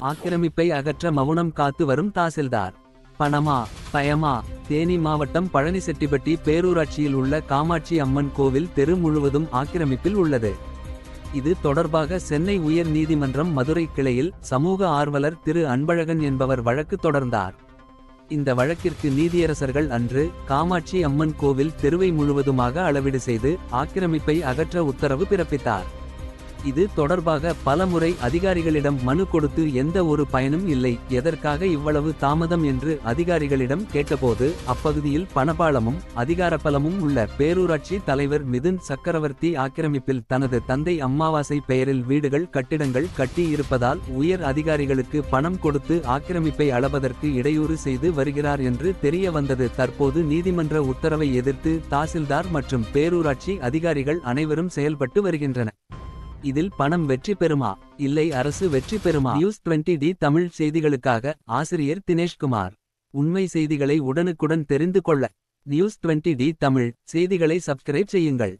ஆக்கிரமிப்பை அகற்ற மவுனம் காத்து வரும் தாசில்தார். பணமா பயமா? தேனி மாவட்டம் பழனிசெட்டிப்பட்டி பேரூராட்சியில் உள்ள காமாட்சி அம்மன் கோவில் தெரு முழுவதும் ஆக்கிரமிப்பில் உள்ளது. இது தொடர்பாக சென்னை உயர் நீதிமன்றம் மதுரை கிளையில் சமூக ஆர்வலர் திரு அன்பழகன் என்பவர் வழக்கு தொடர்ந்தார். இந்த வழக்கிற்கு நீதியரசர்கள் அன்று காமாட்சி அம்மன் கோவில் தெருவை முழுவதுமாக அளவீடு செய்து ஆக்கிரமிப்பை அகற்ற உத்தரவு பிறப்பித்தார். இது தொடர்பாக பலமுறை அதிகாரிகளிடம் மனு கொடுத்து எந்த ஒரு பயனும் இல்லை. எதற்காக இவ்வளவு தாமதம் என்று அதிகாரிகளிடம் கேட்டபோது அப்பகுதியில் பணபாலமும் அதிகாரபலமும் உள்ள பேரூராட்சி தலைவர் மிதுன் சக்கரவர்த்தி ஆக்கிரமிப்பில் தனது தந்தை அம்மாவாசை பெயரில் வீடுகள் கட்டிடங்கள் கட்டி இருப்பதால் உயர் அதிகாரிகளுக்கு பணம் கொடுத்து ஆக்கிரமிப்பை அளப்பதற்கு இடையூறு செய்து வருகிறார் என்று தெரிய வந்தது. தற்போது நீதிமன்ற உத்தரவை எதிர்த்து தாசில்தார் மற்றும் பேரூராட்சி அதிகாரிகள் அனைவரும் செயல்பட்டு வருகின்றனர். இதில் பணம் வெற்றி பெறுமா இல்லை அரசு வெற்றி பெறுமா? News20D தமிழ் செய்திகளுக்காக ஆசிரியர் தினேஷ்குமார். உண்மை செய்திகளை உடனுக்குடன் தெரிந்து கொள்ள News20D தமிழ் செய்திகளை சப்ஸ்கிரைப் செய்யுங்கள்.